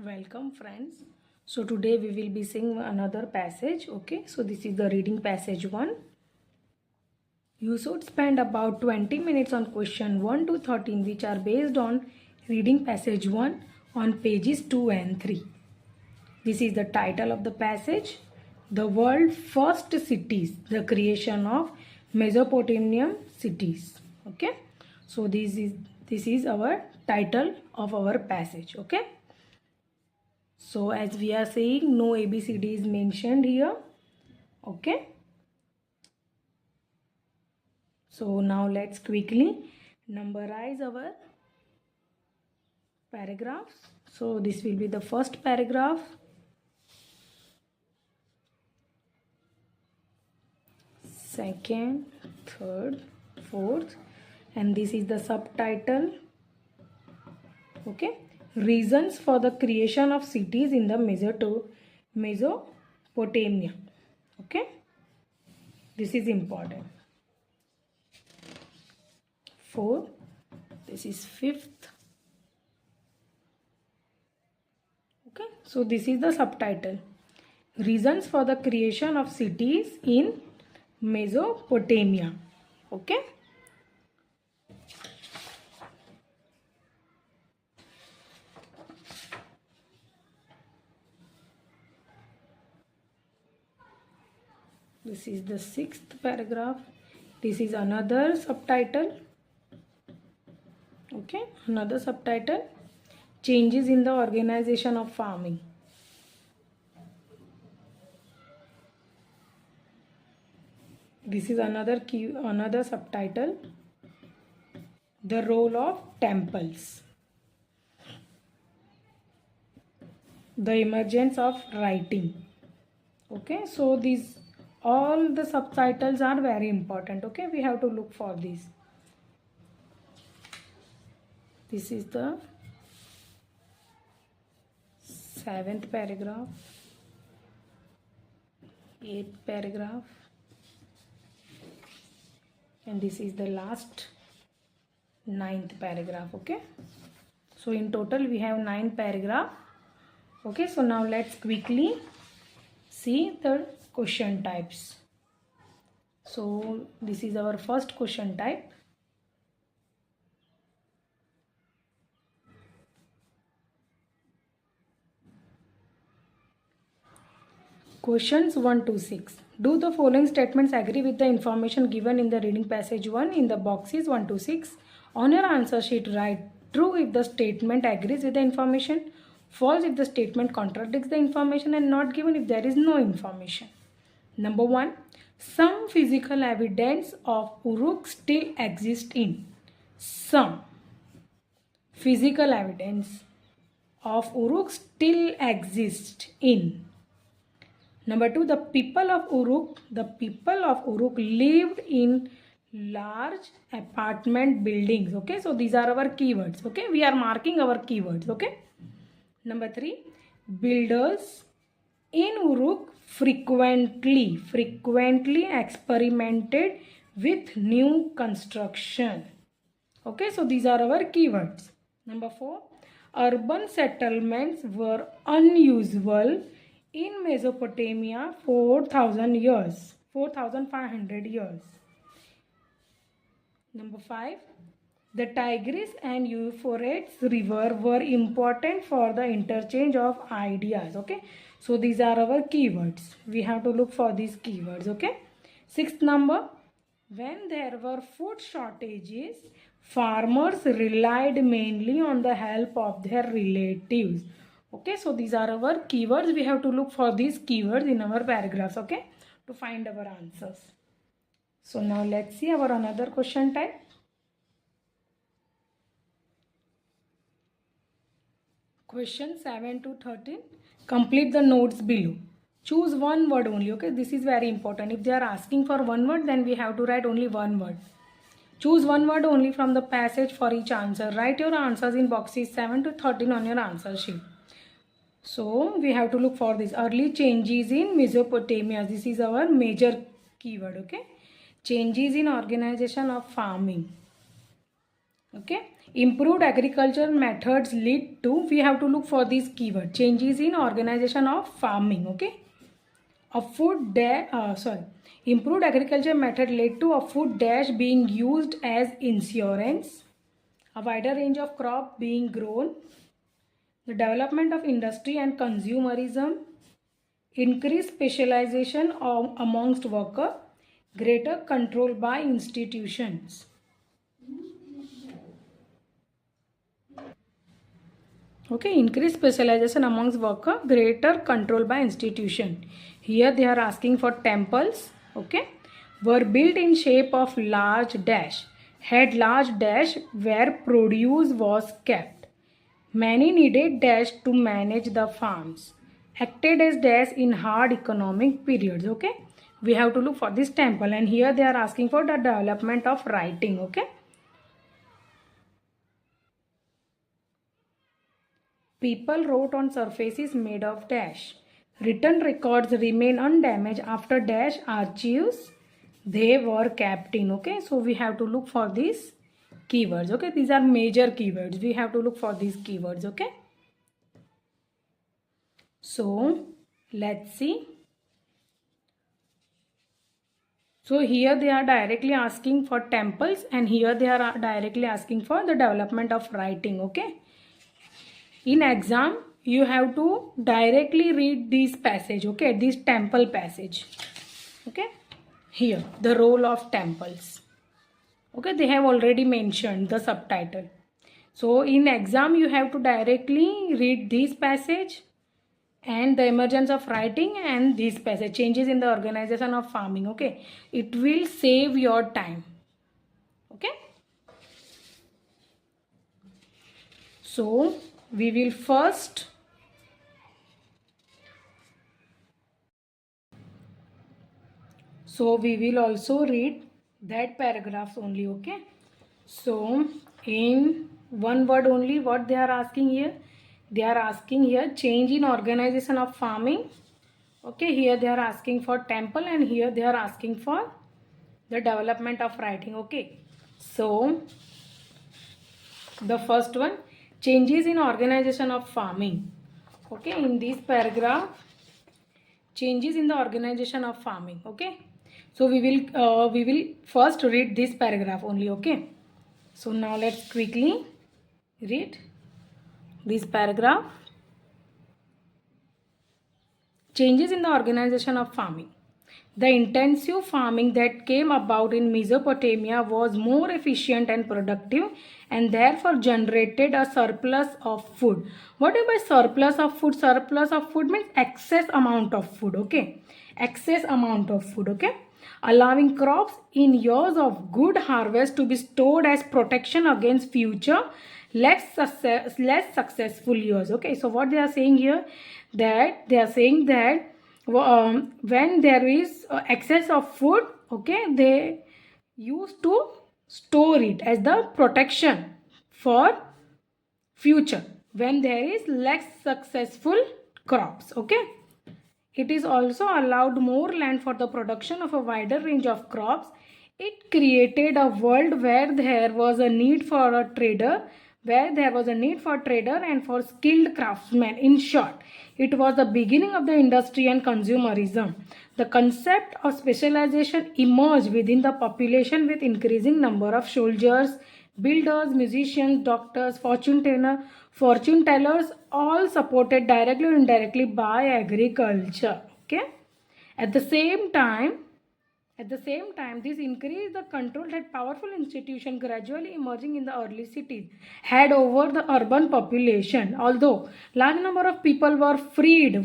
Welcome friends. So today we will be seeing another passage. Okay, so this is the reading passage 1. You should spend about 20 minutes on question 1 to 13 which are based on reading passage 1 on pages 2 and 3. This is the title of the passage. The world's first cities, the creation of Mesopotamian cities. Okay, so this is our title of our passage. Okay. So as we are saying, no ABCD is mentioned here. Okay. So now let's quickly numberize our paragraphs. So this will be the first paragraph. Second, third, fourth, and this is the subtitle. Okay. Reasons for the creation of cities in the Mesopotamia. Okay, this is important. 4, this is 5th. Okay, so this is the subtitle. Reasons for the creation of cities in Mesopotamia. Okay. This is the 6th paragraph. This is another subtitle. Okay, another subtitle. Changes in the organization of farming. This is another subtitle. The role of temples. The emergence of writing. Okay, so these all the subtitles are very important. Okay, we have to look for these. This is the 7th paragraph, 8th paragraph, and this is the last 9th paragraph. Okay, so in total we have 9 paragraphs. Okay, so now let's quickly see the question types. So this is our first question type. Questions 1 to 6. Do the following statements agree with the information given in the reading passage 1 in the boxes 1 to 6? On your answer sheet, write true if the statement agrees with the information, false if the statement contradicts the information, and not given if there is no information. Number 1. Some physical evidence of Uruk still exists in. Some physical evidence of Uruk still exists in. Number 2. The people of Uruk lived in large apartment buildings. Okay, so these are our keywords. Okay, we are marking our keywords. Okay. Number 3. Builders in Uruk frequently experimented with new construction. Okay, so these are our keywords. Number 4. Urban settlements were unusual in Mesopotamia 4,500 years. Number 5. The Tigris and Euphrates river were important for the interchange of ideas. Okay, so these are our keywords. We have to look for these keywords. Okay. 6th number. When there were food shortages, farmers relied mainly on the help of their relatives. Okay, so these are our keywords. We have to look for these keywords in our paragraphs. Okay, to find our answers. So now let's see our another question type. Question 7 to 13. Complete the notes below. Choose one word only. Okay, this is very important. If they are asking for one word, then we have to write only one word. Choose one word only from the passage for each answer. Write your answers in boxes 7 to 13 on your answer sheet. So we have to look for this. Early changes in Mesopotamia. This is our major keyword. Okay, changes in organization of farming. Okay, Improved agriculture methods lead to, we have to look for this keyword, changes in organization of farming. Okay, a food improved agriculture method led to a food dash being used as insurance, a wider range of crop being grown, the development of industry and consumerism, increased specialization amongst workers, greater control by institutions. Okay, increased specialization amongst worker, greater control by institution. Here they are asking for temples. Okay, were built in shape of large dash, had large dash where produce was kept. Many needed dash to manage the farms. Acted as dash in hard economic periods. Okay, we have to look for this temple, and here they are asking for the development of writing. Okay. People wrote on surfaces made of dash. Written records remain undamaged after dash archives. They were kept in. Okay, so we have to look for these keywords. Okay, these are major keywords. We have to look for these keywords. Okay, so let's see. So here they are directly asking for temples, and here they are directly asking for the development of writing. Okay. In exam, you have to directly read this passage. Okay, this temple passage. Okay, here the role of temples. Okay, they have already mentioned the subtitle. So in exam, you have to directly read this passage and the emergence of writing and this passage, changes in the organization of farming. Okay, it will save your time. Okay, so we will first we will also read that paragraphs only. Okay, so in one word only, what they are asking here, they are asking here change in organization of farming. Okay, here they are asking for temple, and here they are asking for the development of writing. Okay, so the first one, changes in organization of farming. Okay, in this paragraph, changes in the organization of farming. Okay, so we will first read this paragraph only. Okay, so now let's quickly read this paragraph. Changes in the organization of farming. The intensive farming that came about in Mesopotamia was more efficient and productive, and therefore generated a surplus of food. What do you mean by surplus of food? Surplus of food means excess amount of food. Okay, excess amount of food. Okay, allowing crops in years of good harvest to be stored as protection against future less successful years. Okay, so what they are saying here, that they are saying that when there is excess of food, okay, they used to store it as the protection for future when there is less successful crops. Okay, it is also allowed more land for the production of a wider range of crops. It created a world where there was a need for a trader, and for skilled craftsmen. In short, it was the beginning of the industry and consumerism. The concept of specialization emerged within the population with increasing number of soldiers, builders, musicians, doctors, fortune tellers, all supported directly or indirectly by agriculture. Okay, at the same time, this increased the control that powerful institution gradually emerging in the early cities had over the urban population. Although large number of people were freed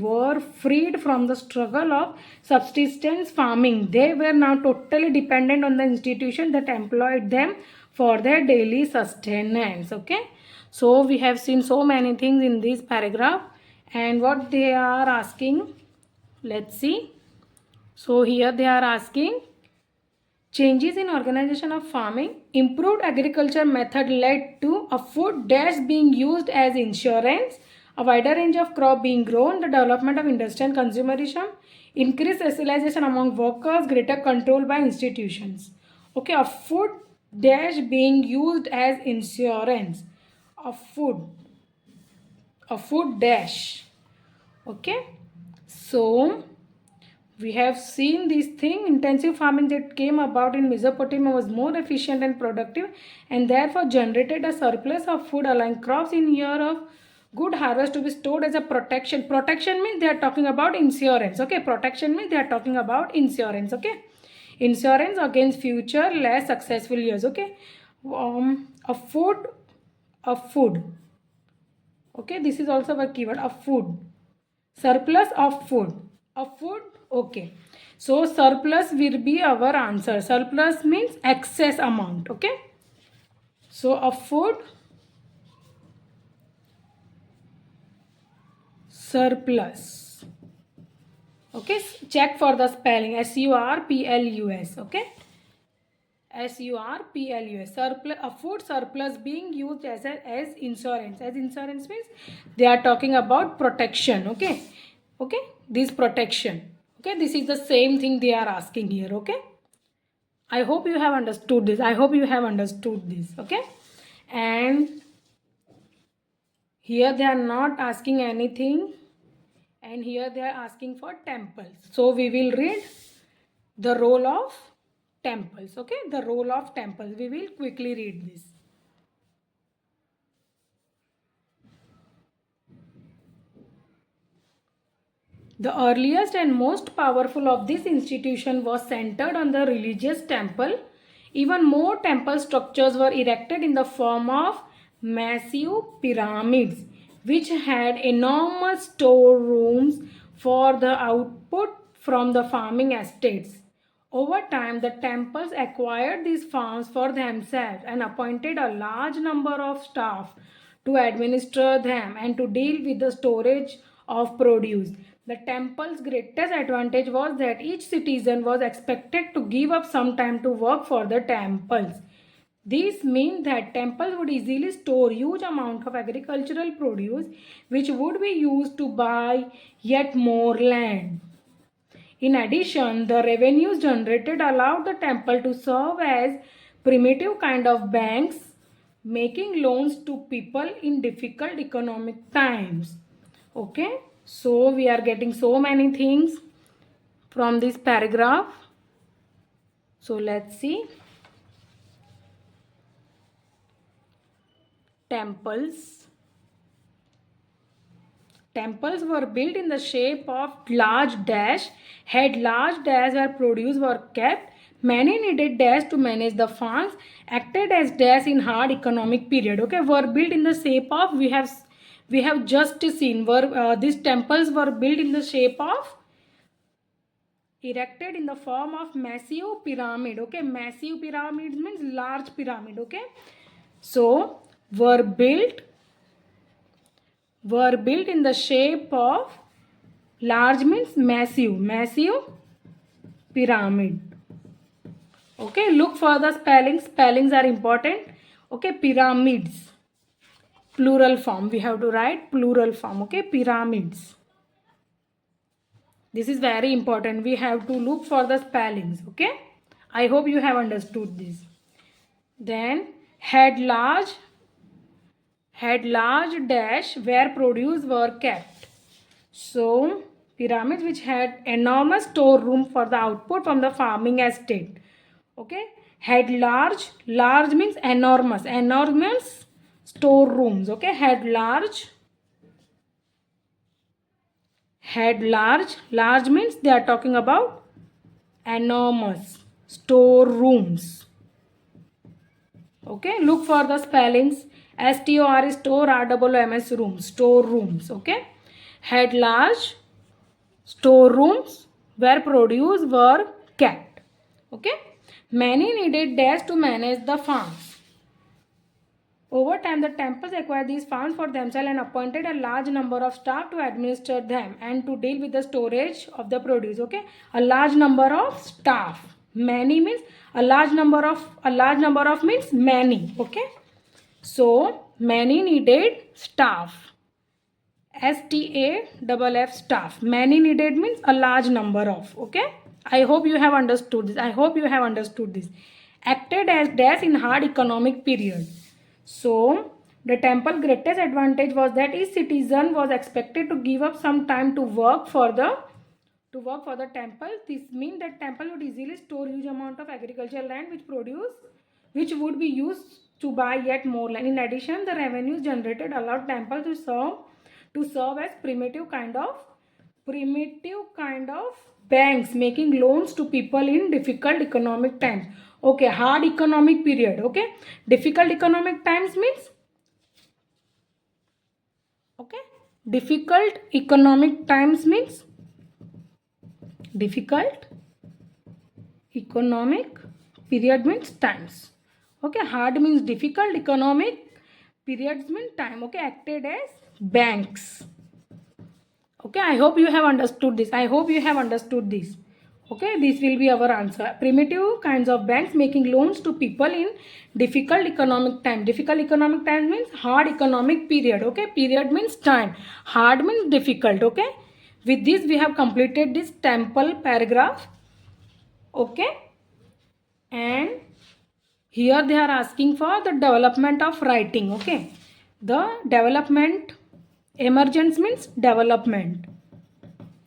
from the struggle of subsistence farming, they were now totally dependent on the institution that employed them for their daily sustenance. Okay, so we have seen so many things in this paragraph, and what they are asking, let's see. So here they are asking, changes in organization of farming, improved agriculture method led to a food dash being used as insurance, a wider range of crop being grown, the development of industry and consumerism, increased specialization among workers, greater control by institutions. Okay, a food dash being used as insurance. A food dash. Okay, so we have seen this thing. Intensive farming that came about in Mesopotamia was more efficient and productive, and therefore generated a surplus of food, allowing crops in year of good harvest to be stored as a protection. Protection means they are talking about insurance. Okay, protection means they are talking about insurance. Okay, insurance against future less successful years. Okay, a food. Okay, this is also a keyword. A food. Surplus of food. A food. Okay. So surplus will be our answer. Surplus means excess amount. Okay. So a food surplus. Okay. Check for the spelling. surplus. Okay. surplus. Surplus. A food surplus being used as insurance. As insurance means they are talking about protection. Okay. Okay. This protection. Okay. This is the same thing they are asking here. Okay. I hope you have understood this. I hope you have understood this. Okay. And here they are not asking anything. And here they are asking for temples. So we will read the role of temples. Okay. The role of temples. We will quickly read this. The earliest and most powerful of this institution was centered on the religious temple. Even more temple structures were erected in the form of massive pyramids, which had enormous storerooms for the output from the farming estates. Over time, the temples acquired these farms for themselves and appointed a large number of staff to administer them and to deal with the storage of produce. The temple's greatest advantage was that each citizen was expected to give up some time to work for the temples. This meant that temples would easily store huge amount of agricultural produce which would be used to buy yet more land. In addition, the revenues generated allowed the temple to serve as primitive kind of banks, making loans to people in difficult economic times. Okay, so we are getting so many things from this paragraph. So let's see. Temples. Temples were built in the shape of large dash, had large dash where produce were kept. Many needed dash to manage the farms, acted as dash in hard economic period. Okay, were built in the shape of, we have just seen were these temples were built in the shape of, erected in the form of massive pyramid. Okay, massive pyramid means large pyramid. Okay, so were built in the shape of, large means massive pyramid. Okay, look for the spellings are important. Okay, pyramids, plural form, we have to write plural form. Okay, pyramids, this is very important, we have to look for the spellings. Okay, I hope you have understood this. Then had large dash where produce were kept. So pyramids which had enormous storeroom for the output from the farming estate. Okay, had large means enormous storerooms. Okay, had large means they are talking about enormous storerooms. Okay, look for the spellings. STOR is store, ROOMS, rooms, storerooms. Okay, had large storerooms where produce were kept. Okay, many needed dash to manage the farms. Over time, the temples acquired these farms for themselves and appointed a large number of staff to administer them and to deal with the storage of the produce. Okay, a large number of staff. Many means a large number of means many. Okay, so many needed staff. STAFF staff. Many needed means a large number of. Okay, I hope you have understood this. acted as dash in hard economic period. So the temple greatest advantage was that each citizen was expected to give up some time to work for the temple. This means that temple would easily store huge amount of agricultural land which would be used to buy yet more land. In addition, the revenues generated allowed temple to serve as primitive kind of banks, making loans to people in difficult economic times. Okay, hard economic period. Okay, difficult economic times means, okay, difficult economic times means difficult economic period means times. Okay, hard means difficult, economic periods mean time. Okay, acted as banks. Okay, I hope you have understood this. Okay, this will be our answer. Primitive kinds of banks making loans to people in difficult economic time. Difficult economic time means hard economic period. Okay, period means time. Hard means difficult. Okay, with this we have completed this temple paragraph. Okay, and here they are asking for the development of writing. Okay, the development, emergence means development.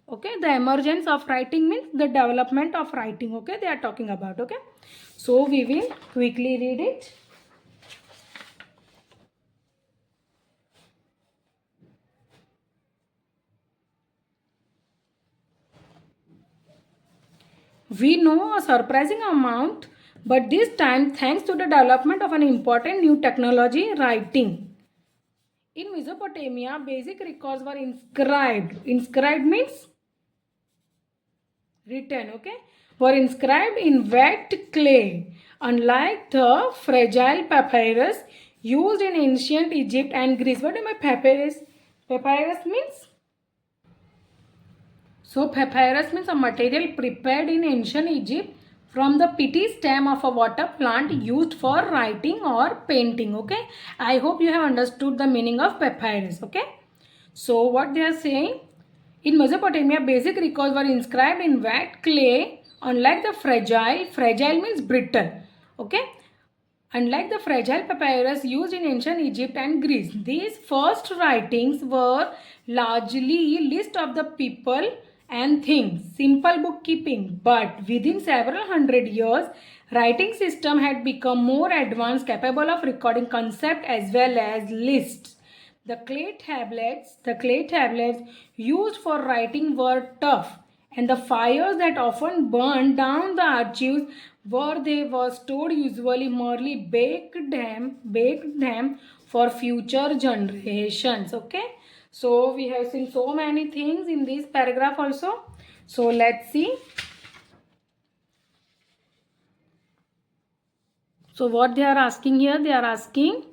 Okay, the emergence of writing means the development of writing. Okay, they are talking about. Okay, so we will quickly read it. We know a surprising amount, but this time thanks to the development of an important new technology, writing. In Mesopotamia, basic records were inscribed. Inscribed means written. Okay, were inscribed in wet clay. Unlike the fragile papyrus used in ancient Egypt and Greece. What am I papyrus? Papyrus means? So papyrus means a material prepared in ancient Egypt from the peaty stem of a water plant used for writing or painting. Okay, I hope you have understood the meaning of papyrus. Okay, so what they are saying, in Mesopotamia, basic records were inscribed in wet clay. Unlike the fragile means brittle. Okay, unlike the fragile papyrus used in ancient Egypt and Greece, these first writings were largely list of the people and things, simple bookkeeping. But within several hundred years, writing system had become more advanced, capable of recording concept as well as lists. The clay tablets used for writing were tough, and the fires that often burned down the archives where they were stored usually merely baked them for future generations. Okay, so we have seen so many things in this paragraph also. So let's see. So what they are asking here, they are asking,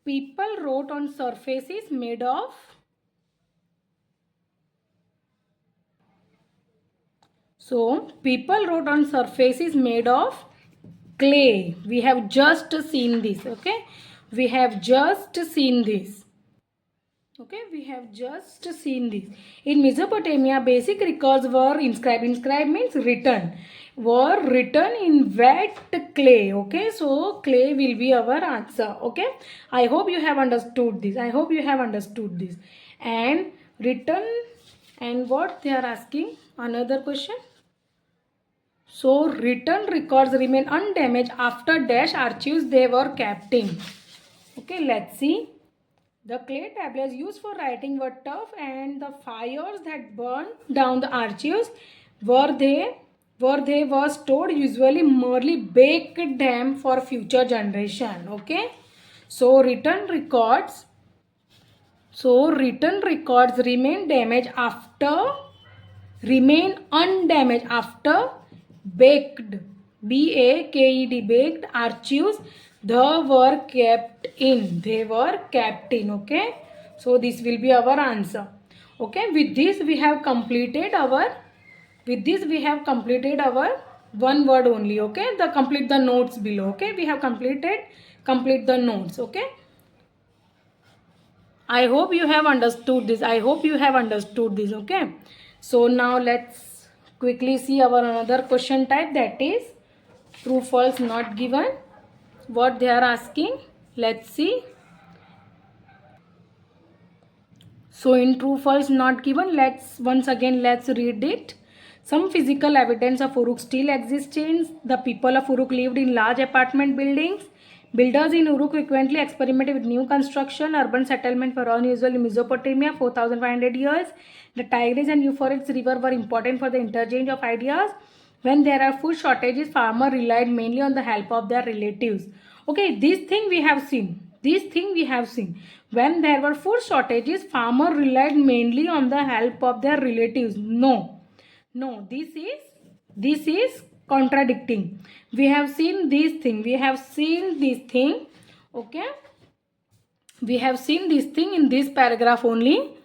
people wrote on surfaces made of people wrote on surfaces made of clay. We have just seen this. Okay, we have just seen this. Okay, we have just seen this. In Mesopotamia, basic records were inscribed. Inscribed means written. Were written in wet clay. Okay, so clay will be our answer. Okay, I hope you have understood this. And written, and what they are asking, another question. So written records remain undamaged after dash archives they were kept in. Okay, let's see. The clay tablets used for writing were tough, and the fires that burned down the archives were stored usually merely baked them for future generation. Okay, so written records remain undamaged after baked, baked archives they were kept in. Okay, so this will be our answer. Okay, with this we have completed our one word only. Okay, complete the notes below. Okay, we have complete the notes. Okay, I hope you have understood this. Okay, so now let's quickly see our another question type, that is True, false, not given. What they are asking? Let's see. So in true, false, not given, let's read it. Some physical evidence of Uruk still exists. The people of Uruk lived in large apartment buildings. Builders in Uruk frequently experimented with new construction. Urban settlement were unusual in Mesopotamia 4,500 years. The Tigris and Euphrates river were important for the interchange of ideas. When there are food shortages, farmers relied mainly on the help of their relatives. Okay, this thing we have seen. When there were food shortages, farmers relied mainly on the help of their relatives. No, this is contradicting. We have seen this thing. Okay, we have seen this thing in this paragraph only.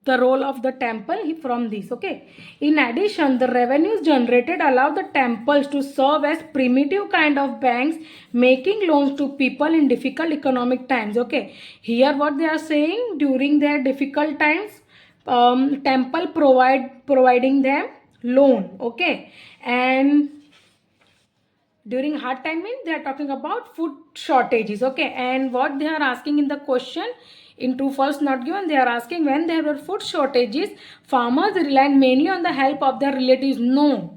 The role of the temple from this. Okay, in addition, the revenues generated allow the temples to serve as primitive kind of banks, making loans to people in difficult economic times. Okay, here what they are saying, during their difficult times, temple providing them loan. Okay, and during hard time means they are talking about food shortages. Okay, and what they are asking in the question, in true, false, not given, they are asking when there were food shortages, farmers relied mainly on the help of their relatives. No,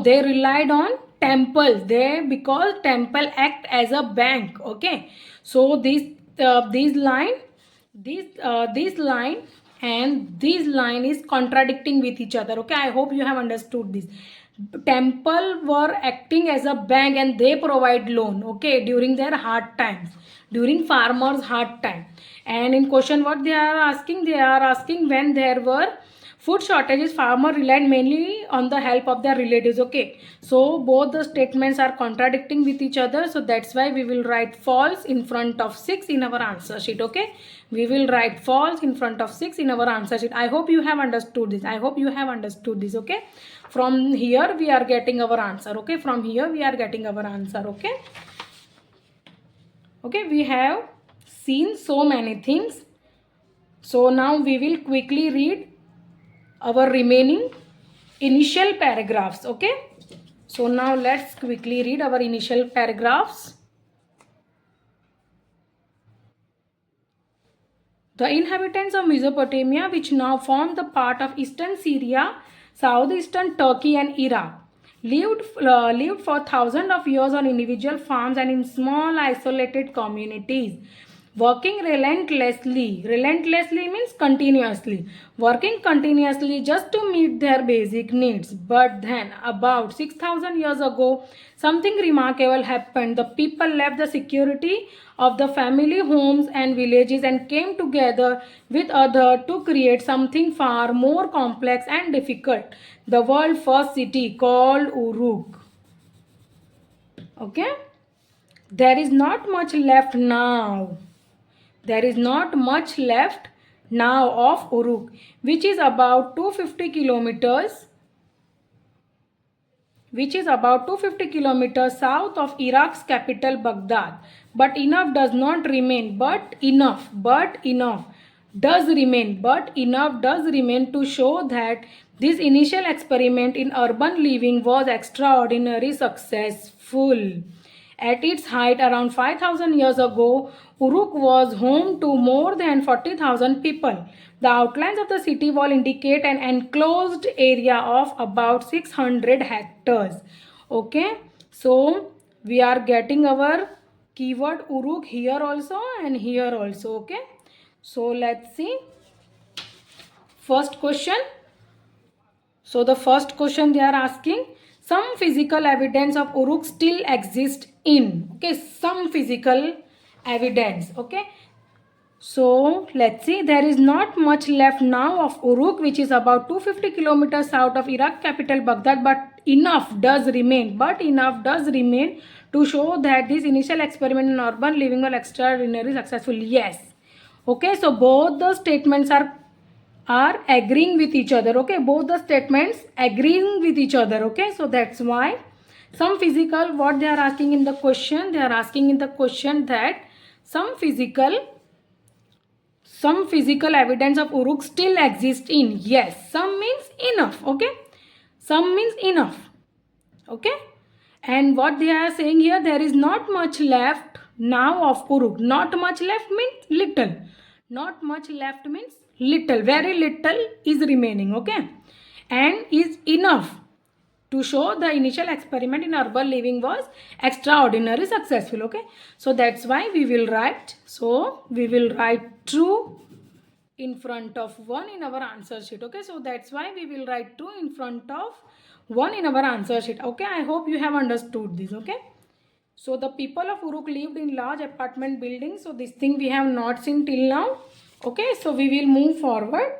they relied on temples. Because temple act as a bank. Okay, so this line and this line is contradicting with each other. Okay, I hope you have understood this. Temple were acting as a bank and they provide loan. Okay, during their hard times, during farmers hard time. And in question what they are asking when there were food shortages, farmer relied mainly on the help of their relatives. Okay, so both the statements are contradicting with each other, so that's why we will write false in front of 6 in our answer sheet. Okay, we will write false in front of 6 in our answer sheet. I hope you have understood this. Okay, from here we are getting our answer. Okay, okay, we have seen so many things. So now we will quickly read our remaining initial paragraphs. Okay, so now let's quickly read our initial paragraphs. The inhabitants of Mesopotamia, which now form the part of eastern Syria, southeastern Turkey and Iraq, lived for thousands of years on individual farms and in small isolated communities, working relentlessly means continuously, working continuously just to meet their basic needs. But then about 6,000 years ago, something remarkable happened. The people left the security of the family homes and villages and came together with others to create something far more complex and difficult, the world's first city called Uruk. Okay, there is not much left now. There is not much left now of Uruk, which is about 250 kilometers south of Iraq's capital Baghdad. But enough does remain to show that this initial experiment in urban living was extraordinarily successful. At its height around 5,000 years ago, Uruk was home to more than 40,000 people. The outlines of the city wall indicate an enclosed area of about 600 hectares. Okay, so we are getting our keyword Uruk here also and here also. Okay, so let's see. First question. So the first question they are asking, some physical evidence of Uruk still exists in. Okay, some physical evidence. Okay, so let's see. There is not much left now of Uruk, which is about 250 kilometers south of Iraq capital Baghdad, but enough does remain to show that this initial experiment in urban living was extraordinarily successful. Yes. Okay, so both the statements are agreeing with each other. Okay, both the statements agreeing with each other. Okay, so that's why some physical, what they are asking in the question, they are asking in the question that some physical evidence of Uruk still exists in. Yes, some means enough. Okay, some means enough. Okay, And what they are saying here, there is not much left now of Uruk. Not much left means little. Not much left means little. Very little is remaining, okay? And is enough to show the initial experiment in urban living was extraordinary successful, okay? So that's why we will write. So we will write true in front of 1 in our answer sheet, okay? So that's why we will write 2 in front of 1 in our answer sheet, okay? I hope you have understood this, okay? So the people of Uruk lived in large apartment buildings. So this thing we have not seen till now, okay? So we will move forward.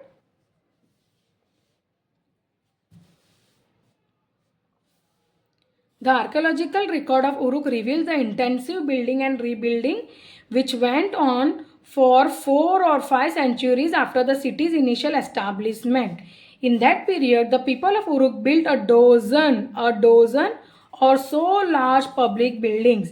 The archaeological record of Uruk reveals the intensive building and rebuilding which went on for 4 or 5 centuries after the city's initial establishment. In that period, the people of Uruk built a dozen or so large public buildings.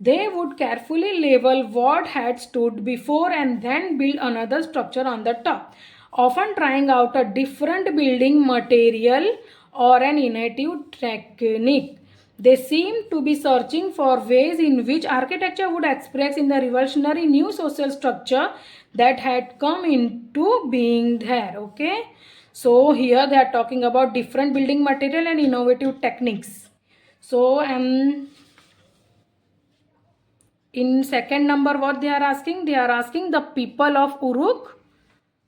They would carefully level what had stood before and then build another structure on the top, often trying out a different building material or an innovative technique. They seemed to be searching for ways in which architecture would express in the revolutionary new social structure that had come into being there. Okay. So here they are talking about different building material and innovative techniques. So in second number what they are asking? They are asking the people of Uruk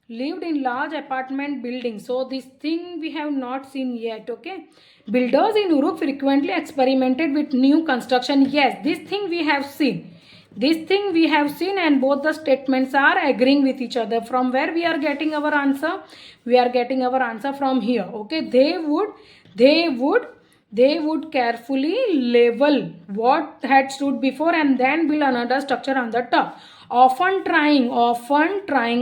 lived in large apartment buildings. So this thing we have not seen yet, okay? Builders in Uruk frequently experimented with new construction. Yes, this thing we have seen. This thing we have seen, and both the statements are agreeing with each other. From where we are getting our answer? We are getting our answer from here, okay? They would carefully level what had stood before and then build another structure on the top, often trying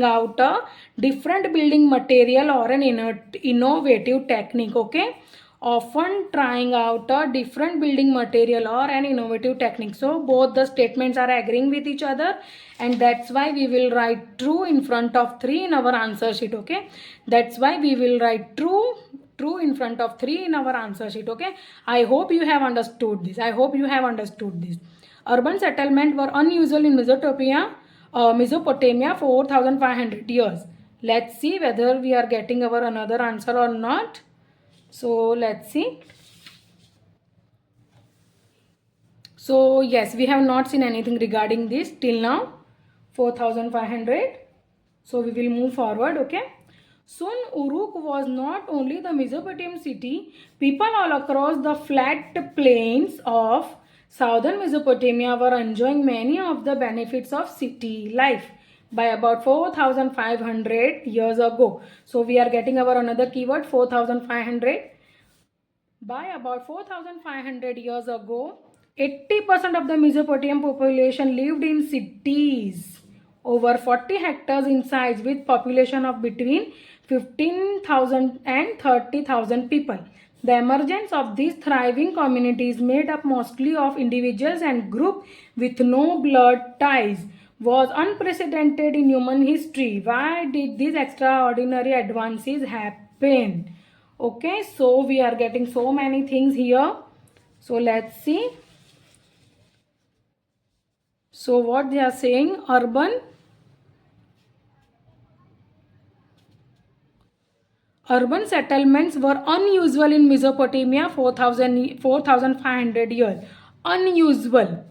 out a different building material or an innovative technique, okay? Often trying out a different building material or an innovative technique. So both the statements are agreeing with each other, and that's why we will write true in front of 3 in our answer sheet, okay? That's why we will write true in front of 3 in our answer sheet, okay? I hope you have understood this. Urban settlements were unusual in Mesopotamia for 4,500 years. Let's see whether we are getting our another answer or not. So let's see. So yes, we have not seen anything regarding this till now. 4,500. So we will move forward, okay? Soon Uruk was not only the Mesopotamian city. People all across the flat plains of southern Mesopotamia were enjoying many of the benefits of city life by about 4,500 years ago. So we are getting our another keyword, 4,500. By about 4,500 years ago, 80% of the Mesopotamian population lived in cities over 40 hectares in size, with population of between 15,000 and 30,000 people. The emergence of these thriving communities, made up mostly of individuals and groups with no blood ties, was unprecedented in human history. Why did these extraordinary advances happen? Okay, so we are getting so many things here. So let's see. So what they are saying, urban settlements were unusual in Mesopotamia 4,500 years. Unusual.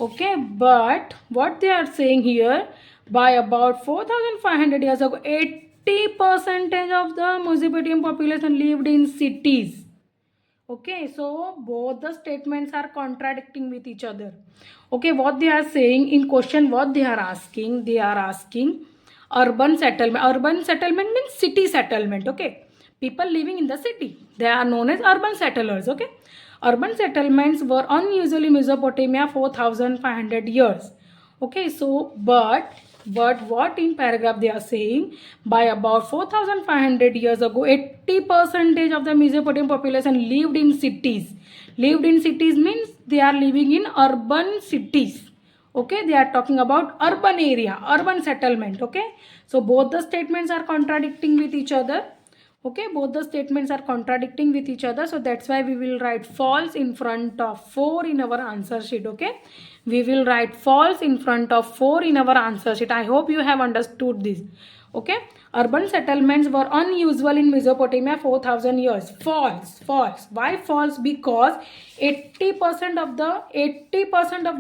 Okay, but what they are saying here, by about 4,500 years ago, 80% of the Mesopotamian population lived in cities. Okay, so both the statements are contradicting with each other. Okay, what they are saying in question, what they are asking urban settlement. Urban settlement means city settlement, okay? People living in the city, they are known as urban settlers, okay? Urban settlements were unusual in Mesopotamia 4,500 years. Okay, so but what in paragraph they are saying, by about 4,500 years ago, 80% of the Mesopotamian population lived in cities. Lived in cities means they are living in urban cities. Okay, they are talking about urban area, urban settlement. Okay, so both the statements are contradicting with each other. Okay, both the statements are contradicting with each other, so that's why we will write false in front of 4 in our answer sheet. Okay, we will write false in front of 4 in our answer sheet. I hope you have understood this. Okay, urban settlements were unusual in Mesopotamia 4,000 years. False, false. Why false? Because 80% of the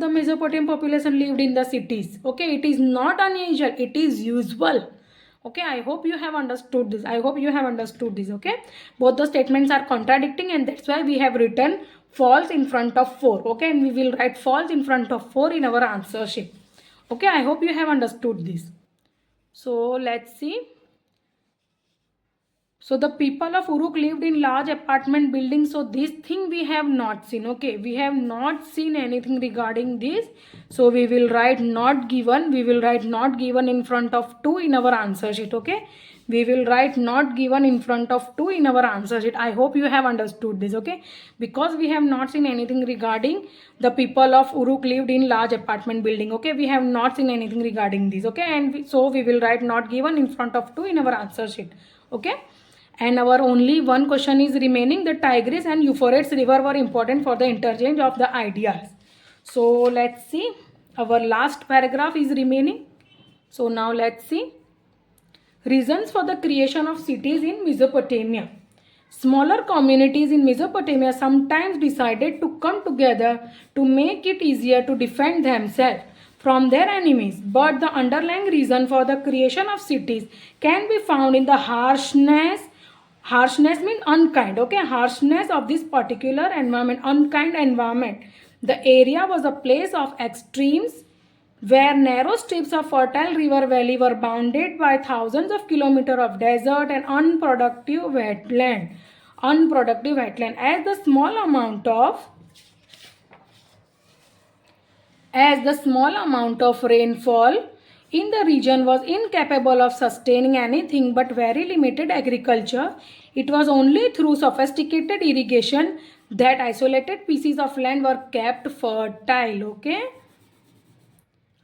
Mesopotamian population lived in the cities. Okay, it is not unusual, it is usual. Okay, I hope you have understood this. I hope you have understood this. Okay, both the statements are contradicting, and that's why we have written false in front of 4. Okay, and we will write false in front of 4 in our answer sheet. Okay, I hope you have understood this. So let's see. So the people of Uruk lived in large apartment buildings. So this thing we have not seen. Okay, we have not seen anything regarding this. So we will write not given. We will write not given in front of 2 in our answer sheet. Okay, we will write not given in front of 2 in our answer sheet. I hope you have understood this. Okay, because we have not seen anything regarding the people of Uruk lived in large apartment building. Okay, we have not seen anything regarding this. Okay, and so we will write not given in front of 2 in our answer sheet. Okay. And our only one question is remaining. The Tigris and Euphrates river were important for the interchange of the ideas. So let's see. Our last paragraph is remaining. So now let's see. Reasons for the creation of cities in Mesopotamia. Smaller communities in Mesopotamia sometimes decided to come together to make it easier to defend themselves from their enemies. But the underlying reason for the creation of cities can be found in the harshness means unkind. Okay, harshness of this particular environment, unkind environment. The area was a place of extremes where narrow strips of fertile river valley were bounded by thousands of kilometers of desert and unproductive wetland. As the small amount of rainfall in the region was incapable of sustaining anything but very limited agriculture, it was only through sophisticated irrigation that isolated pieces of land were kept fertile. Okay,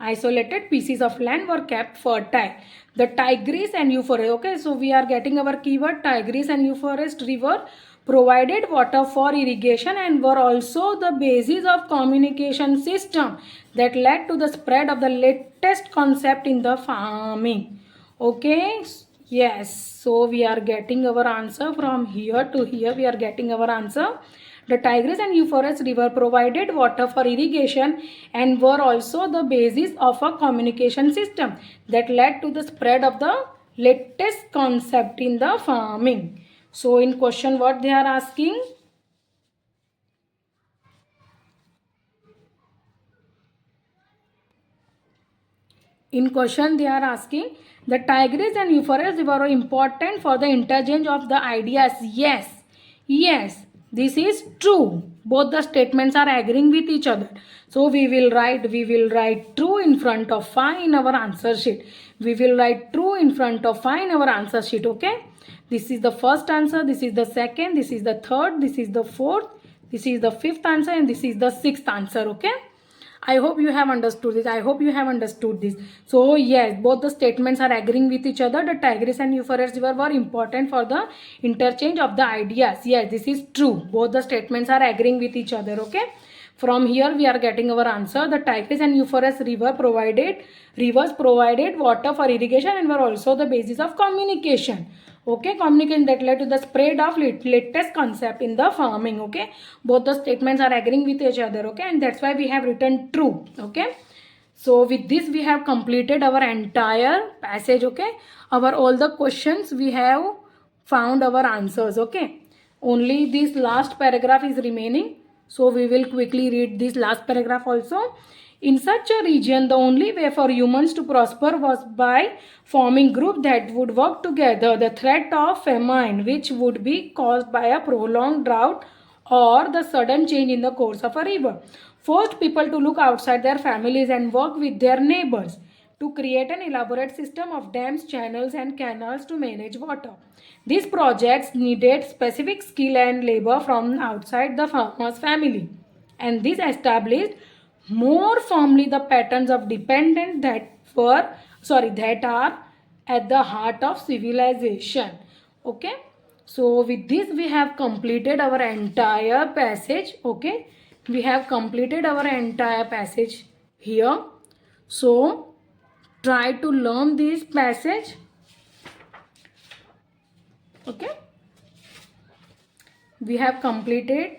isolated pieces of land were kept fertile. The Tigris and Euphrates. Okay, so we are getting our keyword Tigris and Euphrates river provided water for irrigation and were also the basis of communication system that led to the spread of the latest concept in the farming. Okay, yes, so we are getting our answer from here to here. We are getting our answer. The Tigris and Euphrates river provided water for irrigation and were also the basis of a communication system that led to the spread of the latest concept in the farming. So in question what they are asking? In question they are asking, the Tigris and Euphrates river are important for the interchange of the ideas. Yes, yes, this is true. Both the statements are agreeing with each other. So we will write true in front of 5 in our answer sheet. We will write true in front of 5 in our answer sheet. Okay. This is the first answer. This is the second. This is the third. This is the fourth. This is the fifth answer. And this is the sixth answer. Okay. I hope you have understood this. I hope you have understood this. So yes, both the statements are agreeing with each other. The Tigris and Euphrates river were important for the interchange of the ideas. Yes, this is true. Both the statements are agreeing with each other. Okay. From here we are getting our answer. The Tigris and Euphrates rivers provided water for irrigation and were also the basis of communication. Okay, communication that led to the spread of latest concept in the farming. Okay, both the statements are agreeing with each other. Okay, and that's why we have written true. Okay, so with this we have completed our entire passage. Okay, our all the questions we have found our answers. Okay, only this last paragraph is remaining. So we will quickly read this last paragraph also. In such a region, the only way for humans to prosper was by forming groups that would work together. The threat of famine, which would be caused by a prolonged drought or the sudden change in the course of a river, forced people to look outside their families and work with their neighbors to create an elaborate system of dams, channels, and canals to manage water. These projects needed specific skill and labor from outside the farmer's family, and this established more firmly the patterns of dependence that are at the heart of civilization. Okay, So with this we have completed our entire passage. Okay, we have completed our entire passage here. So try to learn this passage. Okay, we have completed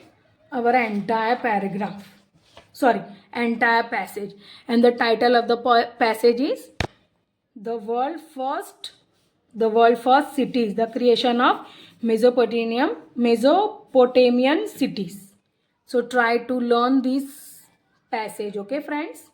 our entire paragraph, sorry, entire passage, and the title of the passage is the world first cities, the creation of Mesopotamian cities. So try to learn this passage. Okay friends.